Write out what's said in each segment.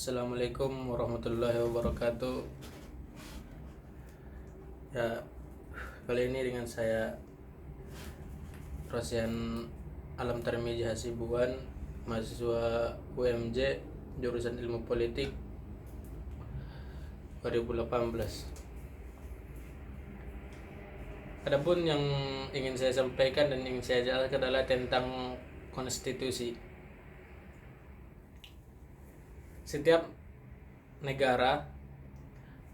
Assalamualaikum warahmatullahi wabarakatuh. Ya, kali ini dengan saya Rosian Alam Tarmizi Hasibuan, mahasiswa UMJ jurusan Ilmu Politik 2018. Adapun yang ingin saya sampaikan dan ingin saya jelaskan adalah tentang konstitusi. Setiap negara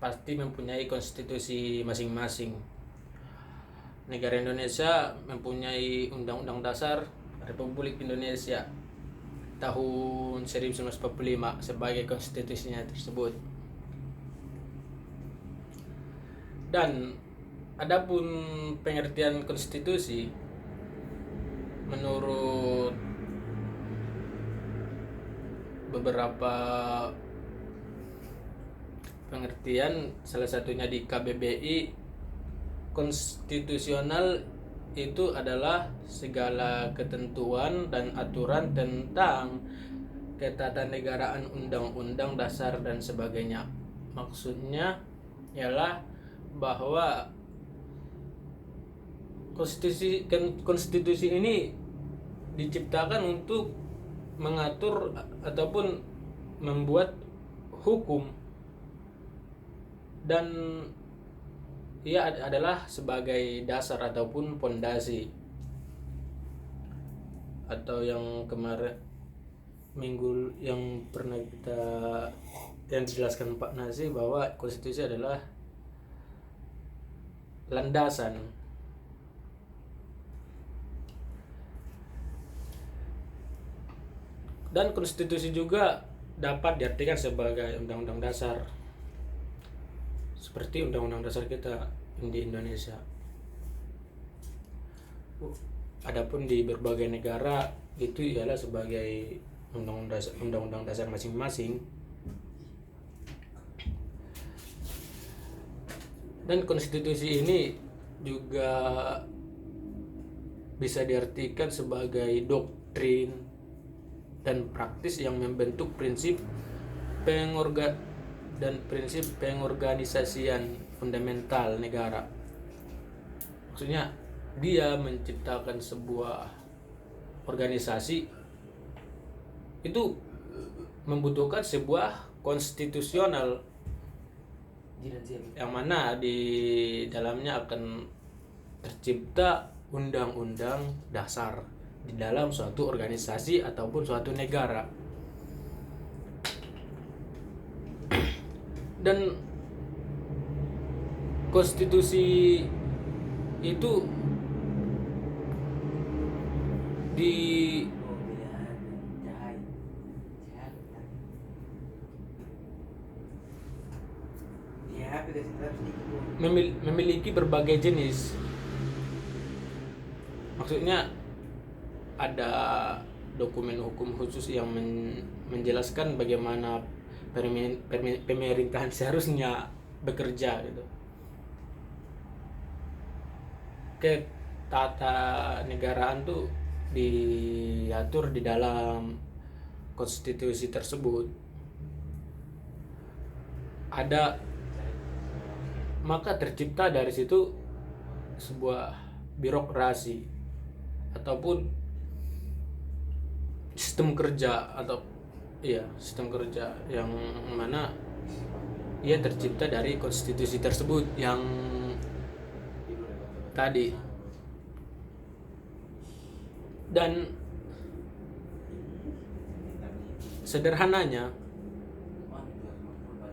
pasti mempunyai konstitusi masing-masing. Negara Indonesia mempunyai Undang-Undang Dasar Republik Indonesia tahun 1945 sebagai konstitusinya tersebut. Dan adapun pengertian konstitusi menurut beberapa pengertian, salah satunya di KBBI, konstitusional itu adalah segala ketentuan dan aturan tentang ketatanegaraan, undang-undang dasar dan sebagainya. Maksudnya ialah bahwa konstitusi ini diciptakan untuk mengatur ataupun membuat hukum, dan ia adalah sebagai dasar ataupun pondasi, atau yang kemarin minggu yang pernah yang dijelaskan Pak Nasi bahwa konstitusi adalah landasan. Dan konstitusi juga dapat diartikan sebagai undang-undang dasar, seperti undang-undang dasar kita di Indonesia. Adapun di berbagai negara itu ialah sebagai undang-undang dasar masing-masing. Dan konstitusi ini juga bisa diartikan sebagai doktrin dan praktis yang membentuk prinsip pengorganisasian fundamental negara. Maksudnya dia menciptakan sebuah organisasi itu membutuhkan sebuah konstitusional yang mana di dalamnya akan tercipta undang-undang dasar di dalam suatu organisasi ataupun suatu negara. Dan konstitusi itu memiliki berbagai jenis. Maksudnya ada dokumen hukum khusus yang menjelaskan bagaimana pemerintahan seharusnya bekerja gitu. Ketatanegaraan tuh diatur di dalam konstitusi tersebut. Maka tercipta dari situ sebuah birokrasi ataupun sistem kerja sistem kerja yang mana ia tercipta dari konstitusi tersebut yang tadi. Dan sederhananya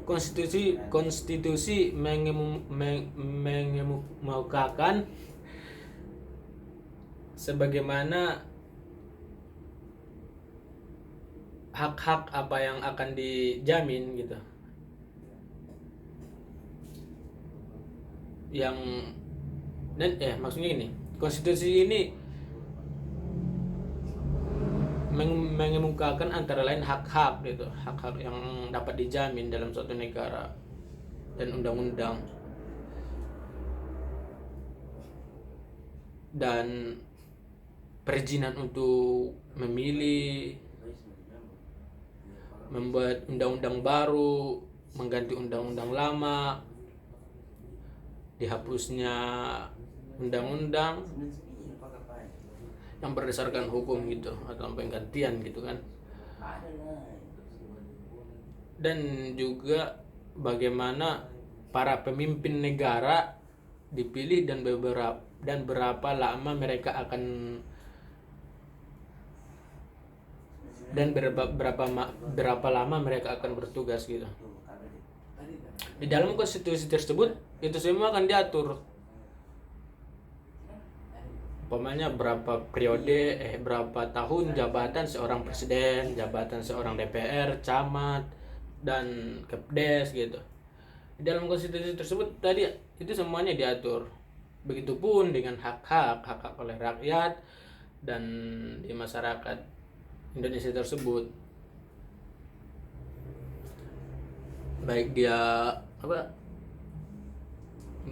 konstitusi mengemukakan sebagaimana hak-hak apa yang akan dijamin gitu. Maksudnya ini, konstitusi ini mengemukakan antara lain hak-hak gitu, hak-hak yang dapat dijamin dalam suatu negara dan undang-undang. Dan perizinan untuk memilih, membuat undang-undang baru, mengganti undang-undang lama, dihapusnya undang-undang yang berdasarkan hukum gitu, atau penggantian gitu kan. Dan juga bagaimana para pemimpin negara dipilih dan berapa lama mereka akan berapa lama mereka akan bertugas gitu. Di dalam konstitusi tersebut itu semua akan diatur. Umpamanya berapa periode, berapa tahun jabatan seorang presiden, jabatan seorang DPR, camat, dan kepdes gitu. Di dalam konstitusi tersebut tadi itu semuanya diatur. Begitupun dengan hak oleh rakyat dan di masyarakat Indonesia tersebut. Baik dia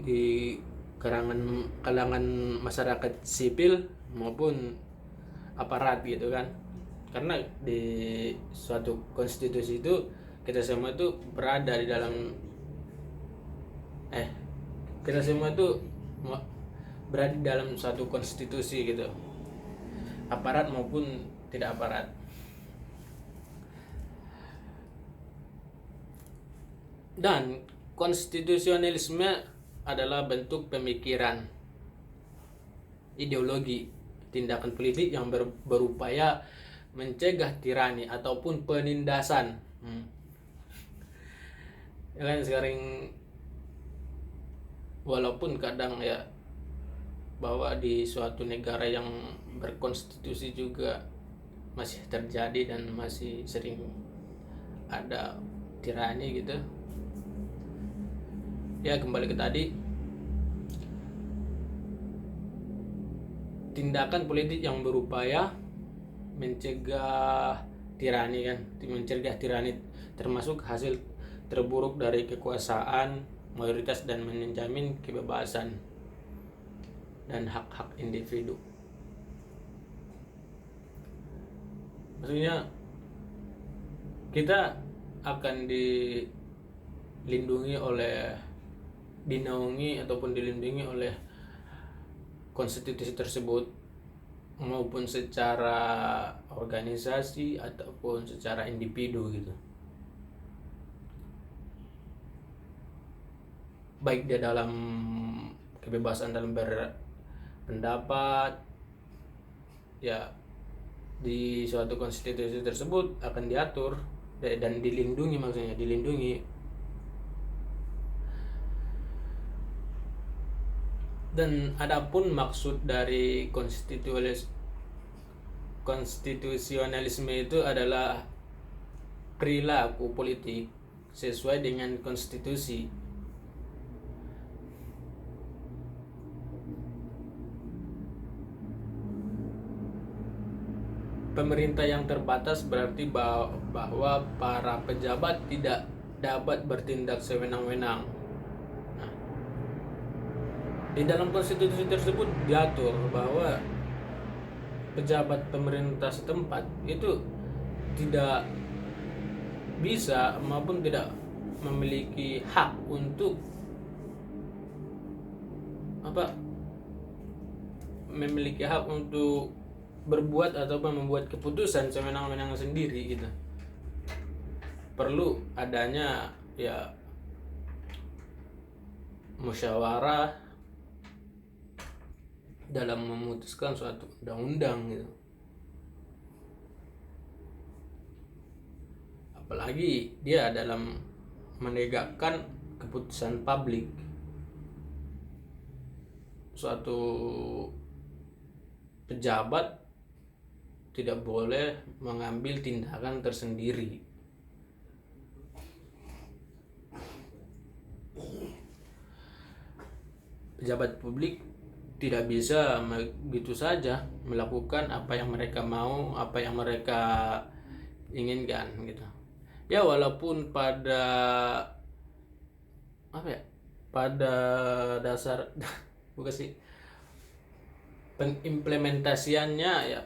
di kalangan masyarakat sipil maupun aparat gitu kan. Karena di suatu konstitusi itu kita semua itu berada di dalam kita semua itu berada di dalam suatu konstitusi gitu, aparat maupun tidak aparat. Dan konstitusionalisme adalah bentuk pemikiran, ideologi, tindakan politik yang berupaya mencegah tirani ataupun penindasan. Ya kan, sekarang walaupun kadang ya bahwa di suatu negara yang berkonstitusi juga masih terjadi dan masih sering ada tirani gitu. Ya kembali ke tadi, tindakan politik yang berupaya mencegah tirani kan, mencegah tirani termasuk hasil terburuk dari kekuasaan mayoritas dan menjamin kebebasan dan hak-hak individu. Maksudnya kita akan dinaungi ataupun dilindungi oleh konstitusi tersebut, maupun secara organisasi ataupun secara individu gitu. Baik dia dalam kebebasan dalam berpendapat, ya di suatu konstitusi tersebut akan diatur dan dilindungi, maksudnya dilindungi. Dan adapun maksud dari konstitusionalisme itu adalah perilaku politik sesuai dengan konstitusi. Pemerintah yang terbatas berarti bahwa para pejabat tidak dapat bertindak sewenang-wenang. Di dalam konstitusi tersebut diatur bahwa pejabat pemerintah setempat itu tidak bisa maupun tidak memiliki hak untuk berbuat ataupun membuat keputusan sewenang-wenang sendiri gitu. Perlu adanya ya musyawarah dalam memutuskan suatu undang-undang gitu. Apalagi dia dalam menegakkan keputusan publik. Suatu pejabat tidak boleh mengambil tindakan tersendiri. Pejabat publik tidak bisa begitu saja melakukan apa yang mereka mau, apa yang mereka inginkan gitu. Ya walaupun pada dasar bukan sih, pengimplementasiannya ya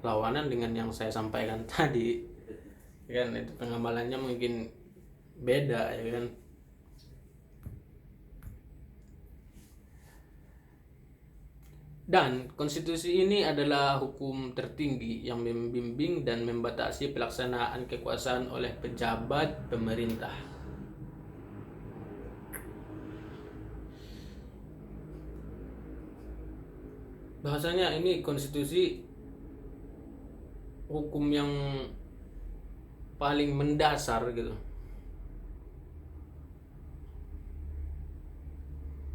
berlawanan dengan yang saya sampaikan tadi, kan itu pengamalannya mungkin beda, ya kan. Dan konstitusi ini adalah hukum tertinggi yang membimbing dan membatasi pelaksanaan kekuasaan oleh pejabat pemerintah. Bahasanya ini konstitusi hukum yang paling mendasar gitu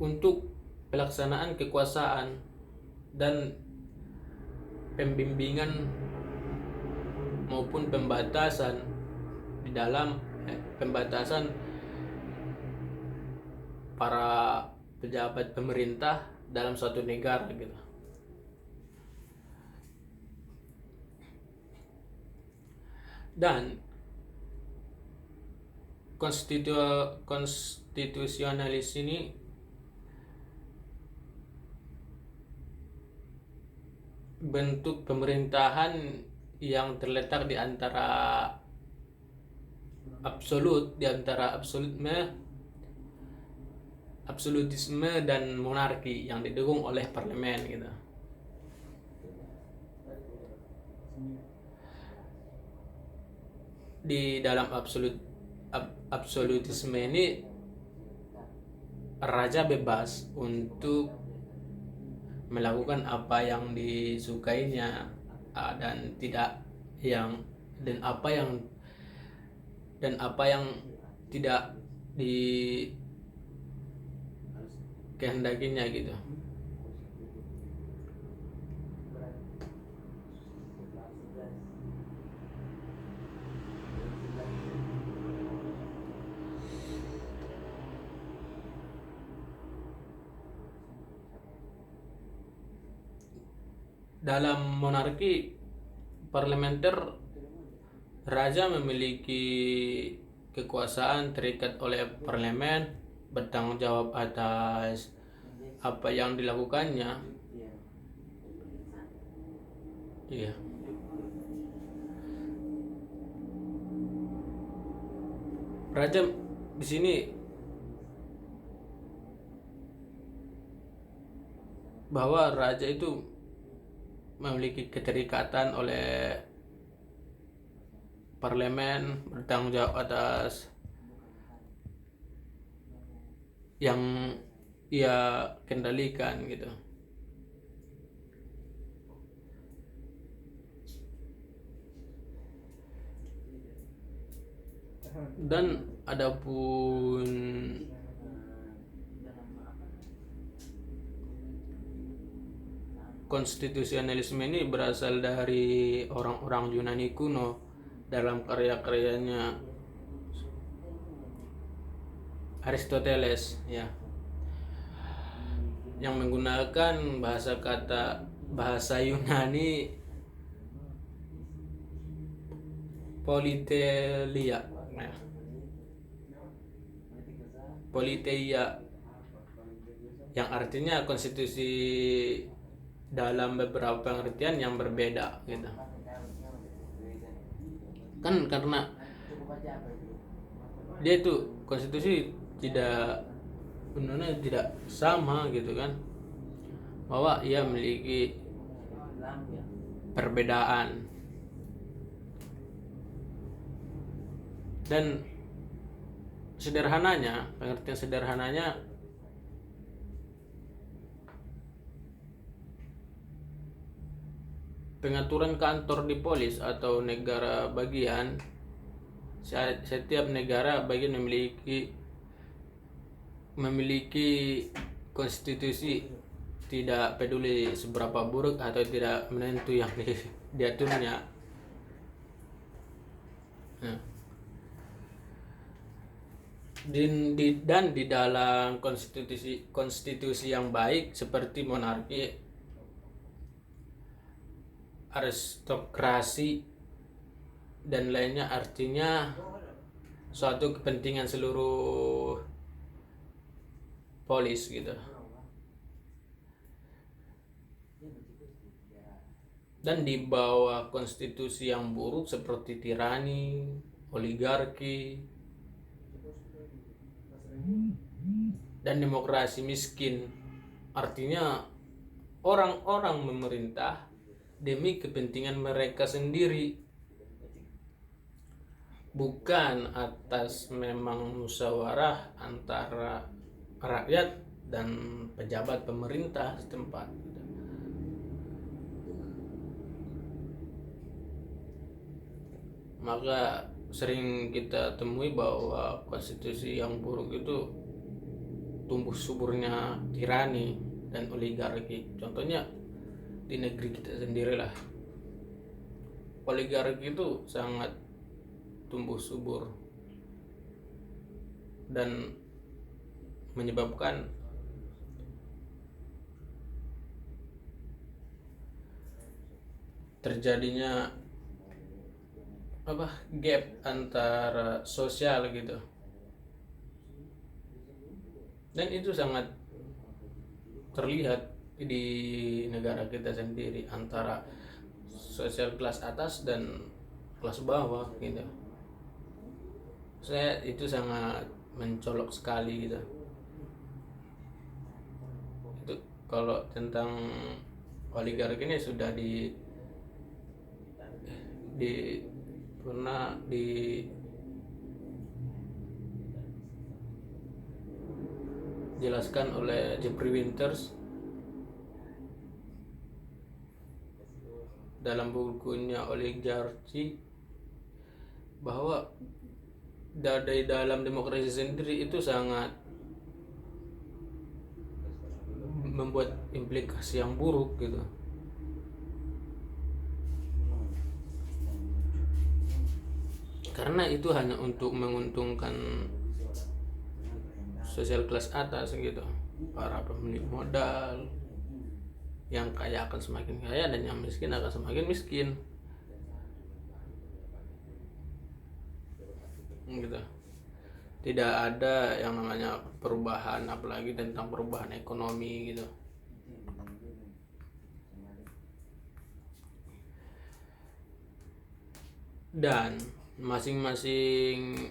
untuk pelaksanaan kekuasaan dan pembimbingan maupun pembatasan di dalam pembatasan para pejabat pemerintah dalam suatu negara gitu. Dan konstitusionalis ini bentuk pemerintahan yang terletak di antara absolutisme dan monarki yang didukung oleh parlemen gitu. Di dalam absolutisme ini raja bebas untuk melakukan apa yang disukainya dan apa yang tidak dikehendakinya gitu. Dalam monarki parlementer, raja memiliki kekuasaan terikat oleh parlemen, bertanggung jawab atas apa yang dilakukannya. Iya. Raja di sini bahwa raja itu memiliki keterikatan oleh parlemen, bertanggung jawab atas yang ia kendalikan gitu. Dan adapun konstitusionalisme ini berasal dari orang-orang Yunani kuno dalam karya-karyanya Aristoteles ya, yang menggunakan bahasa Yunani politeia yang artinya konstitusi dalam beberapa pengertian yang berbeda gitu. Kan karena dia itu konstitusi tidak sama gitu kan, bahwa ia memiliki perbedaan. Dan pengertian sederhananya pengaturan kantor di polis atau negara bagian. Setiap negara bagian memiliki konstitusi, tidak peduli seberapa buruk atau tidak menentu yang diaturnya. Dan di dalam konstitusi yang baik seperti monarki, aristokrasi dan lainnya, artinya suatu kepentingan seluruh polis gitu. dan di bawah konstitusi yang buruk seperti tirani, oligarki, dan demokrasi miskin. Artinya orang-orang memerintah demi kepentingan mereka sendiri, bukan atas memang musyawarah antara rakyat dan pejabat pemerintah setempat. Maka sering kita temui bahwa konstitusi yang buruk itu tumbuh suburnya tirani dan oligarki. Contohnya di negeri kita sendirilah, oligarki itu sangat tumbuh subur dan menyebabkan terjadinya gap antara sosial gitu, dan itu sangat terlihat di negara kita sendiri antara sosial kelas atas dan kelas bawah gitu. Saya itu sangat mencolok sekali gitu. Itu kalau tentang oligarki ini sudah pernah dijelaskan oleh Jeffrey Winters dalam bukunya Oligarki, bahwa dari dalam demokrasi sendiri itu sangat membuat implikasi yang buruk gitu. Karena itu hanya untuk menguntungkan sosial kelas atas gitu, para pemilik modal. Yang kaya akan semakin kaya dan yang miskin akan semakin miskin gitu. Tidak ada yang namanya perubahan, apalagi tentang perubahan ekonomi gitu. Dan masing-masing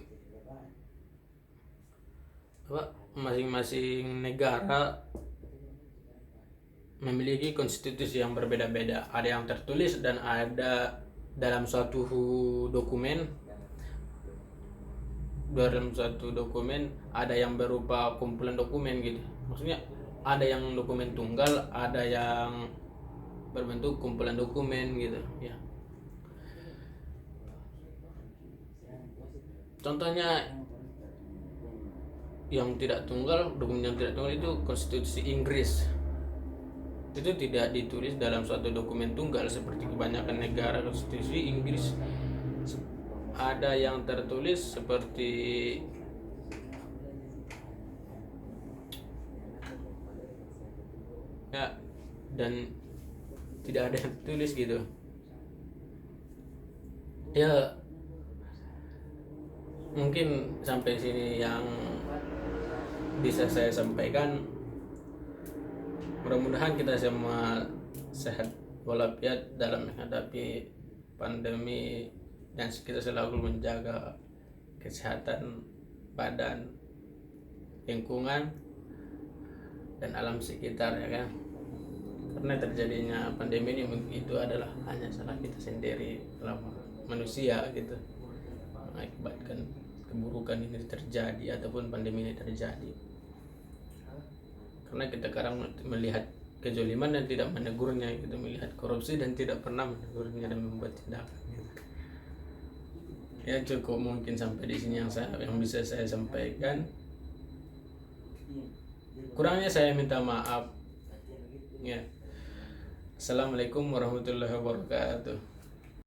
negara memiliki konstitusi yang berbeda-beda. Ada yang tertulis dan ada dalam suatu dokumen. Dalam suatu dokumen ada yang berupa kumpulan dokumen gitu. Maksudnya ada yang dokumen tunggal, ada yang berbentuk kumpulan dokumen gitu ya. Contohnya yang tidak tunggal, dokumen yang tidak tunggal itu konstitusi Inggris. Itu tidak ditulis dalam suatu dokumen tunggal seperti kebanyakan negara. Konstitusi Inggris ada yang tertulis seperti ya, dan tidak ada yang tulis gitu ya. Mungkin sampai sini yang bisa saya sampaikan. Mudah-mudahan kita semua sehat walafiat dalam menghadapi pandemi, dan kita selalu menjaga kesehatan badan, lingkungan, dan alam sekitar ya kan. Karena terjadinya pandemi ini itu adalah hanya salah kita sendiri dalam manusia gitu, mengakibatkan keburukan ini terjadi ataupun pandemi ini terjadi. Karena kita kadang melihat kezaliman dan tidak menegurnya gitu, melihat korupsi dan tidak pernah menegurnya dan membuat tindakan gitu. Ya cukup mungkin sampai di sini yang bisa saya sampaikan. Kurangnya saya minta maaf ya. Assalamualaikum warahmatullahi wabarakatuh.